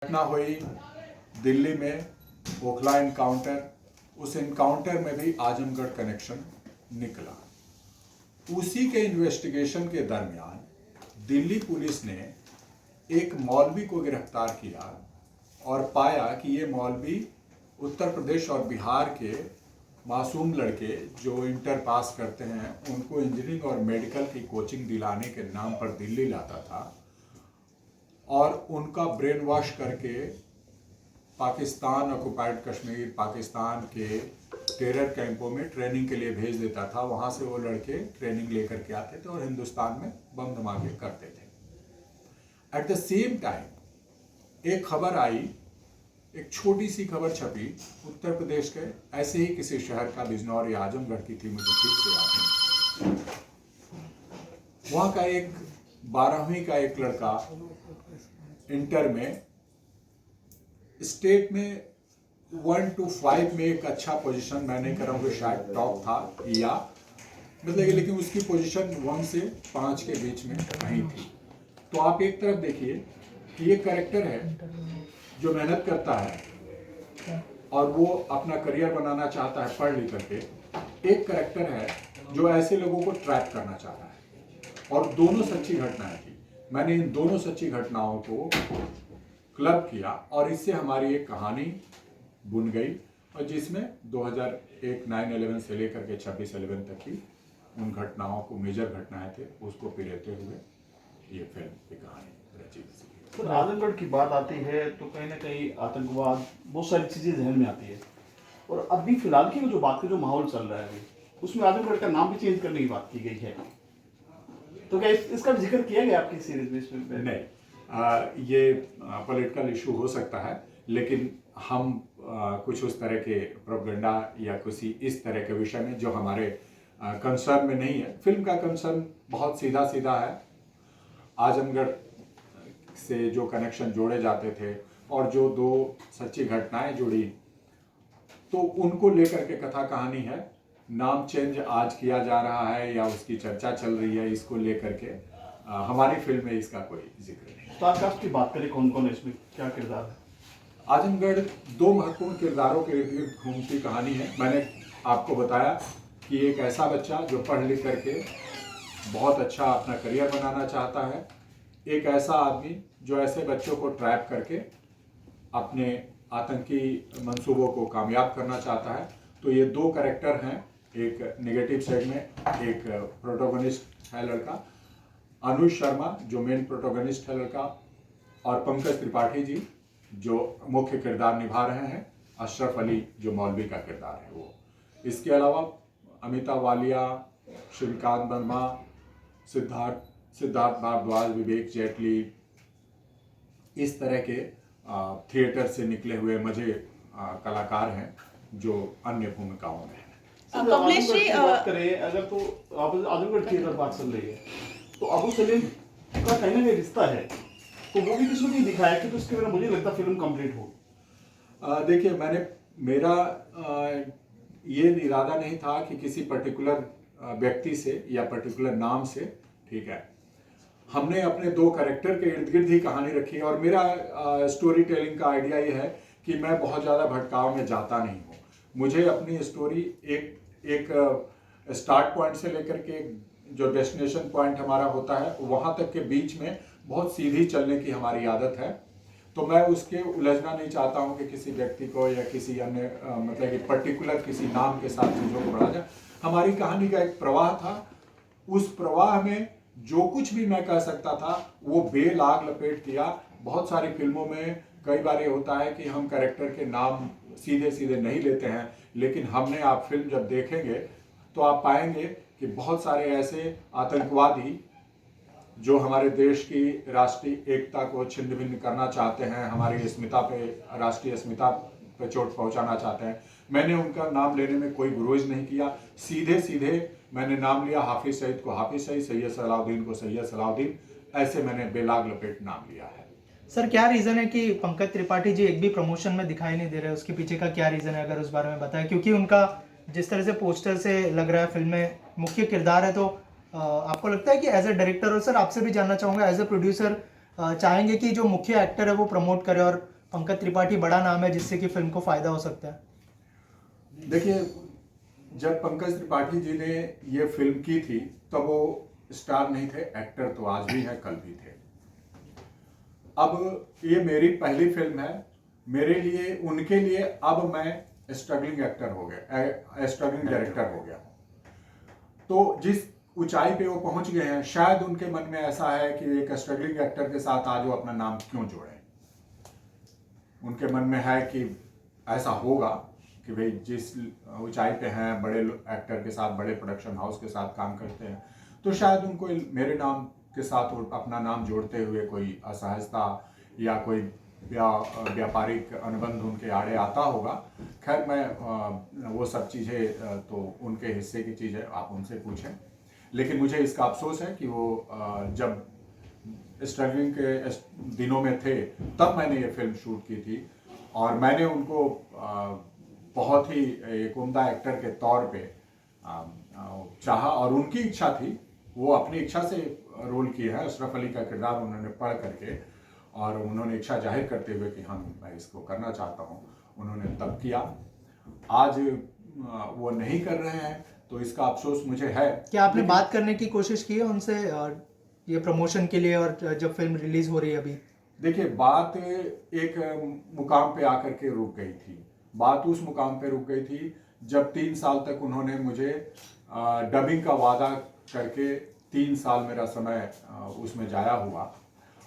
घटना हुई दिल्ली में ओखला इनकाउंटर। उस इनकाउंटर में भी आजमगढ़ कनेक्शन निकला। उसी के इन्वेस्टिगेशन के दरमियान दिल्ली पुलिस ने एक मौलवी को गिरफ्तार किया और पाया कि ये मौलवी उत्तर प्रदेश और बिहार के मासूम लड़के जो इंटर पास करते हैं उनको इंजीनियरिंग और मेडिकल की कोचिंग दिलाने के नाम पर दिल्ली लाता था और उनका ब्रेन वॉश करके पाकिस्तान, ऑक्युपाइड कश्मीर, पाकिस्तान के टेरर कैंपों में ट्रेनिंग के लिए भेज देता था। वहाँ से वो लड़के ट्रेनिंग लेकर के आते थे और हिंदुस्तान में बम धमाके करते थे। एट द सेम टाइम एक खबर आई, एक छोटी सी खबर छपी उत्तर प्रदेश के ऐसे ही किसी शहर का, बिजनौर या आजमगढ़ की थी, मुझे ठीक से याद नहीं। वहाँ का एक 12वीं का एक लड़का इंटर में स्टेट में 1 to 5 में एक अच्छा पोजीशन, मैं नहीं कर रहा हूँ शायद टॉप था या मतलब, लेकिन उसकी पोजीशन 1 से 5 के बीच में नहीं थी। तो आप एक तरफ देखिए कि ये कैरेक्टर है जो मेहनत करता है और वो अपना करियर बनाना चाहता है पढ़ लिख करके। एक कैरेक्टर है जो ऐसे लोगों को ट्रैप करना चाहता है और दोनों सच्ची घटनाएं थी। मैंने इन दोनों सच्ची घटनाओं को क्लब किया और इससे हमारी एक कहानी बुन गई और जिसमें 2001 9/11 से लेकर के 26/11 तक की उन घटनाओं को, मेजर घटनाएं थे, उसको पिरोते हुए ये फिल्म की कहानी रची गई। सर, आजमगढ़ की बात आती है तो कहीं ना कहीं आतंकवाद, बहुत सारी चीज़ें जहन में आती है। और अभी फिलहाल की जो बात का जो माहौल चल रहा है अभी, उसमें आजमगढ़ का नाम भी चेंज करने की बात की गई है। तो क्या इसका जिक्र किया गया आपकी सीरीज में इसमें? नहीं, ये पॉलिटिकल इशू हो सकता है, लेकिन हम कुछ उस तरह के प्रोपेगेंडा या किसी इस तरह के विषय में जो हमारे कंसर्न में नहीं है। फिल्म का कंसर्न बहुत सीधा सीधा है। आजमगढ़ से जो कनेक्शन जोड़े जाते थे और जो दो सच्ची घटनाएं जुड़ी, तो उनको लेकर के कथा कहानी है। नाम चेंज आज किया जा रहा है या उसकी चर्चा चल रही है, इसको लेकर के हमारी फिल्म में इसका कोई जिक्र नहीं। स्टारकास्ट की बात करें, कौन कौन है इसमें, क्या किरदार है? आजमगढ़ दो महत्वपूर्ण किरदारों के इर्द गिर्द घूमती कहानी है। मैंने आपको बताया कि एक ऐसा बच्चा जो पढ़ लिख करके बहुत अच्छा अपना करियर बनाना चाहता है, एक ऐसा आदमी जो ऐसे बच्चों को ट्रैप करके अपने आतंकी मंसूबों को कामयाब करना चाहता है। तो ये दो कैरेक्टर हैं, एक नेगेटिव साइड में एक प्रोटोगनिस्ट है लड़का, अनुज शर्मा जो मेन प्रोटोगनिस्ट है लड़का, और पंकज त्रिपाठी जी जो मुख्य किरदार निभा रहे हैं, अशरफ अली जो मौलवी का किरदार है वो। इसके अलावा अमिताभ वालिया, श्रीकांत वर्मा, सिद्धार्थ भारद्वाज, विवेक जेटली, इस तरह के थिएटर से निकले हुए मजे कलाकार हैं जो अन्य भूमिकाओं में हैं। कमलेश जी, बात करें अगर तो आजमगढ़ की अगर बात चल रही है तो अबू सलीम का कहीं ना कहीं रिश्ता है, तो वो भी किसी ने दिखाया कि तो उसके बिना मुझे लगता फिल्म कंप्लीट हो। देखिए, मेरा ये इरादा नहीं था कि किसी पर्टिकुलर व्यक्ति से या पर्टिकुलर नाम से, ठीक है, हमने अपने दो कैरेक्टर के इर्द गिर्द ही कहानी रखी है। और मेरा स्टोरी टेलिंग का आइडिया ये है कि मैं बहुत ज़्यादा भटकाव में जाता नहीं हूँ। मुझे अपनी स्टोरी एक स्टार्ट पॉइंट से लेकर के जो डेस्टिनेशन पॉइंट हमारा होता है वहाँ तक के बीच में बहुत सीधी चलने की हमारी आदत है। तो मैं उसके उलझना नहीं चाहता हूँ कि किसी व्यक्ति को या किसी अन्य मतलब कि पर्टिकुलर किसी नाम के साथ चीज़ों को बढ़ा जाए। हमारी कहानी का एक प्रवाह था, उस प्रवाह में जो कुछ भी मैं कह सकता था वो बेलाग लपेट दिया। बहुत सारी फिल्मों में कई बार ये होता है कि हम कैरेक्टर के नाम सीधे सीधे नहीं लेते हैं, लेकिन हमने, आप फिल्म जब देखेंगे तो आप पाएंगे कि बहुत सारे ऐसे आतंकवादी जो हमारे देश की राष्ट्रीय एकता को छिन्न भिन्न करना चाहते हैं, हमारी अस्मिता पे, राष्ट्रीय अस्मिता पे चोट पहुंचाना चाहते हैं, मैंने उनका नाम लेने में कोई गुरेज नहीं किया। सीधे सीधे मैंने नाम लिया, हाफिज सईद को हाफिज सईद, सैयद सलाउद्दीन को सैयद सलाउद्दीन, ऐसे मैंने बेलाग लपेट नाम लिया है। सर, क्या रीज़न है कि पंकज त्रिपाठी जी एक भी प्रमोशन में दिखाई नहीं दे रहे? उसके पीछे का क्या रीज़न है, अगर उस बारे में बताएं? क्योंकि उनका जिस तरह से पोस्टर से लग रहा है फिल्म में मुख्य किरदार है, तो आपको लगता है कि एज ए डायरेक्टर, और सर आपसे भी जानना चाहूँगा एज ए प्रोड्यूसर, चाहेंगे कि जो मुख्य एक्टर है वो प्रमोट करे और पंकज त्रिपाठी बड़ा नाम है जिससे कि फिल्म को फायदा हो सकता है। देखिए, जब पंकज त्रिपाठी जी ने ये फिल्म की थी तब वो स्टार नहीं थे, एक्टर तो आज भी हैं, कल भी थे। अब ये मेरी पहली फिल्म है, मेरे लिए, उनके लिए अब मैं स्ट्रगलिंग एक्टर हो गया, स्ट्रगलिंग डायरेक्टर हो गया हूं। तो जिस ऊंचाई पे वो पहुंच गए हैं, शायद उनके मन में ऐसा है कि एक स्ट्रगलिंग एक्टर के साथ आज वो अपना नाम क्यों जोड़े। उनके मन में है कि ऐसा होगा कि भाई जिस ऊंचाई पे हैं, बड़े एक्टर के साथ, बड़े प्रोडक्शन हाउस के साथ काम करते हैं, तो शायद उनको मेरे नाम के साथ अपना नाम जोड़ते हुए कोई असहजता या कोई व्यापारिक अनुबंध उनके आड़े आता होगा। खैर, मैं वो सब चीज़ें तो उनके हिस्से की चीज़ है, आप उनसे पूछें। लेकिन मुझे इसका अफसोस है कि वो जब स्ट्रगलिंग के दिनों में थे तब मैंने ये फिल्म शूट की थी और मैंने उनको बहुत ही एक उम्दा एक्टर के तौर पे चाहा और उनकी इच्छा थी, वो अपनी इच्छा से रोल किया है। अशरफ अली का किरदार उन्होंने पढ़ करके और उन्होंने इच्छा जाहिर करते हुए कि मैं इसको करना चाहता हूँ, उन्होंने तब किया। आज वो नहीं कर रहे हैं तो इसका अफसोस मुझे है। क्या आपने बात करने की कोशिश की है उनसे ये प्रमोशन के लिए और जब फिल्म रिलीज हो रही है अभी? देखिए, बात एक मुकाम पे आकर के रुक गई थी। बात उस मुकाम पे रुक गई थी जब 3 साल तक उन्होंने मुझे डबिंग का वादा करके 3 साल मेरा समय उसमें जाया हुआ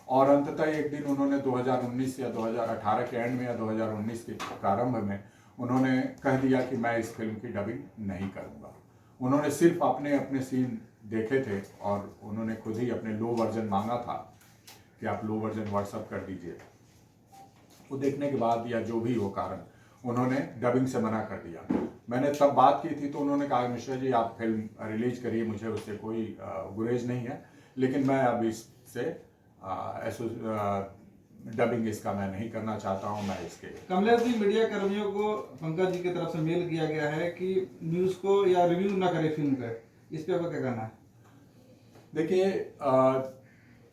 और अंततः एक दिन उन्होंने 2019 या 2018 के एंड में या 2019 के प्रारंभ में उन्होंने कह दिया कि मैं इस फिल्म की डबिंग नहीं करूँगा। उन्होंने सिर्फ अपने सीन देखे थे और उन्होंने खुद ही अपने लो वर्जन मांगा था कि आप लो वर्जन व्हाट्सअप कर दीजिए। वो देखने के बाद या जो भी हो कारण, उन्होंने डबिंग से मना कर दिया। मैंने तब बात की थी तो उन्होंने कहा, मिश्रा जी आप फिल्म रिलीज करिए, मुझे उससे कोई गुरेज नहीं है, लेकिन मैं अब इससे डबिंग इसका मैं नहीं करना चाहता हूं। मैं इसके कमलेश जी, मीडिया कर्मियों को पंकज जी की तरफ से मेल किया गया है कि न्यूज़ को या रिव्यू ना करे फिल्म का, इस पे आपका क्या कहना है? देखिए,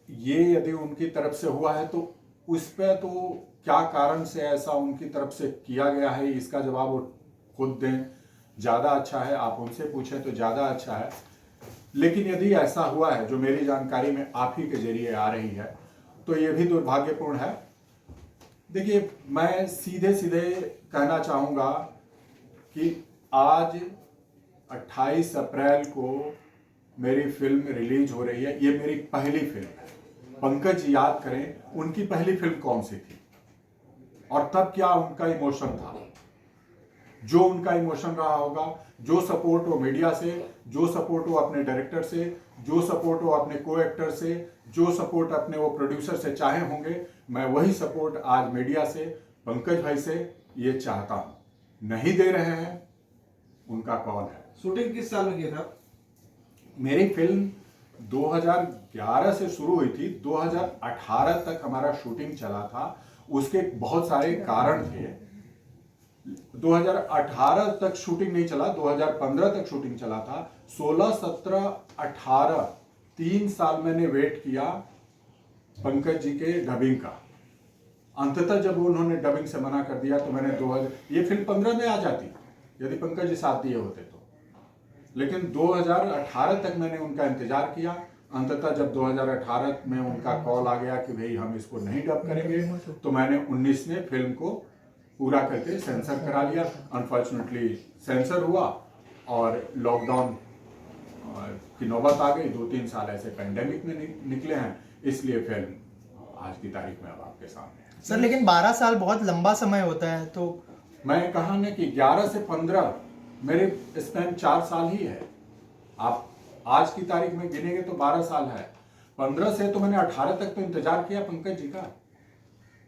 ये यदि उनकी तरफ से हुआ है तो उस पर तो क्या कारण से ऐसा उनकी तरफ से किया गया है इसका जवाब वो खुद दें, ज़्यादा अच्छा है। आप उनसे पूछें तो ज़्यादा अच्छा है। लेकिन यदि ऐसा हुआ है जो मेरी जानकारी में आप ही के जरिए आ रही है तो ये भी दुर्भाग्यपूर्ण है। देखिए, मैं सीधे सीधे कहना चाहूँगा कि आज 28 अप्रैल को मेरी फिल्म रिलीज हो रही है। ये मेरी पहली फिल्म है। पंकज जी याद करें उनकी पहली फिल्म कौन सी थी और तब क्या उनका इमोशन था। जो उनका इमोशन रहा होगा, जो सपोर्ट हो मीडिया से, जो सपोर्ट हो अपने डायरेक्टर से, जो सपोर्ट हो अपने को एक्टर से, जो सपोर्ट अपने वो प्रोड्यूसर से चाहे होंगे, मैं वही सपोर्ट आज मीडिया से, पंकज भाई से ये चाहता हूं। नहीं दे रहे हैं, उनका कॉल है। शूटिंग किस साल में किया था? मेरी फिल्म 2011 से शुरू हुई थी, 2018 तक हमारा शूटिंग चला था। उसके बहुत सारे कारण थे। 2018 तक शूटिंग नहीं चला, 2015 तक शूटिंग चला था। 16, 17, 18 3 साल मैंने वेट किया पंकज जी के डबिंग का। अंततः जब उन्होंने डबिंग से मना कर दिया तो मैंने ये फिल्म 15 में आ जाती यदि पंकज जी साथ दिए होते तो। लेकिन 2018 तक मैंने उनका इंतजार किया। अंततः जब 2018 में उनका कॉल आ गया कि भाई हम इसको नहीं डब करेंगे, तो मैंने 19 में फिल्म को पूरा करके सेंसर करा लिया। अनफॉर्चुनेटली सेंसर हुआ और लॉकडाउन की नौबत आ गई। 2-3 साल ऐसे पेंडेमिक में निकले हैं, इसलिए फिल्म आज की तारीख में अब आपके सामने है। सर, लेकिन 12 साल बहुत लंबा समय होता है, तो मैं कहा ना कि 11 से 15 मेरे स्पैन 4 साल ही है। आप आज की तारीख में गिनेंगे तो 12 साल है। 15 से तो मैंने 18 तक तो इंतजार किया पंकज जी का,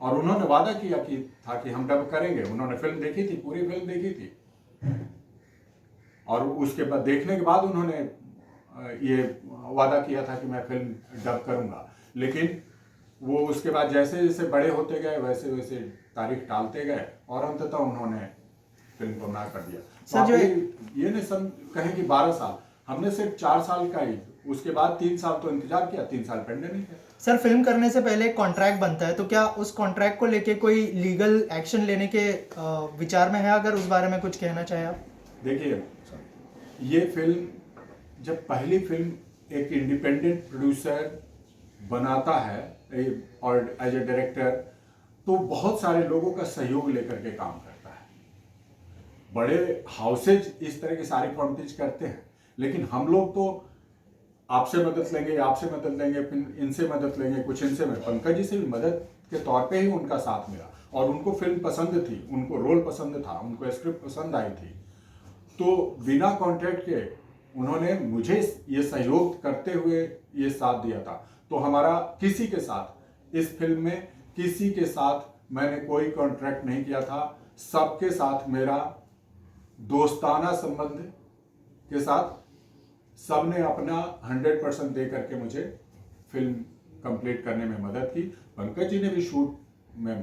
और उन्होंने वादा किया कि था कि हम डब करेंगे। उन्होंने फिल्म देखी थी, पूरी फिल्म देखी थी, और उसके बाद देखने के बाद उन्होंने ये वादा किया था कि मैं फिल्म डब करूंगा। लेकिन वो उसके बाद जैसे जैसे बड़े होते गए वैसे वैसे तारीख टालते गए और अंततः उन्होंने फिल्म को ना कर दिया। तो सर, जो ये नहीं कहें कि 12 साल, हमने सिर्फ 4 साल का ही उसके बाद 3 साल तो इंतजार किया, 3 साल पेंडेमिक है। सर फिल्म करने से पहले एक कॉन्ट्रैक्ट बनता है, तो क्या उस कॉन्ट्रैक्ट को लेके कोई लीगल एक्शन लेने के विचार में है? अगर उस बारे में कुछ कहना चाहे आप। देखिए, ये फिल्म, जब पहली फिल्म एक इंडिपेंडेंट प्रोड्यूसर बनाता है और एज ए डायरेक्टर, तो बहुत सारे लोगों का सहयोग लेकर के काम करता है। बड़े हाउसेज इस तरह की सारी फॉर्मेलिटीज करते हैं, लेकिन हम लोग तो आपसे मदद लेंगे, आपसे मदद लेंगे, फिर इनसे मदद लेंगे, कुछ इनसे में पंकज जी से भी मदद के तौर पे ही उनका साथ मिला, और उनको फिल्म पसंद थी, उनको रोल पसंद था, उनको स्क्रिप्ट पसंद आई थी, तो बिना कॉन्ट्रैक्ट के उन्होंने मुझे ये सहयोग करते हुए ये साथ दिया था। तो हमारा किसी के साथ, इस फिल्म में किसी के साथ मैंने कोई कॉन्ट्रैक्ट नहीं किया था। सबके साथ मेरा दोस्ताना संबंध के साथ सबने अपना 100% दे करके मुझे फिल्म कंप्लीट करने में मदद की। पंकज जी ने भी शूट में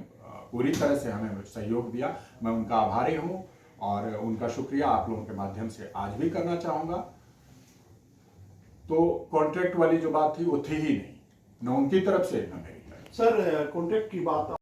पूरी तरह से हमें सहयोग दिया, मैं उनका आभारी हूँ, और उनका शुक्रिया आप लोगों के माध्यम से आज भी करना चाहूँगा। तो कॉन्ट्रैक्ट वाली जो बात थी वो थी ही नहीं, न उनकी तरफ से न मेरी तरफ। सर कॉन्ट्रैक्ट की बात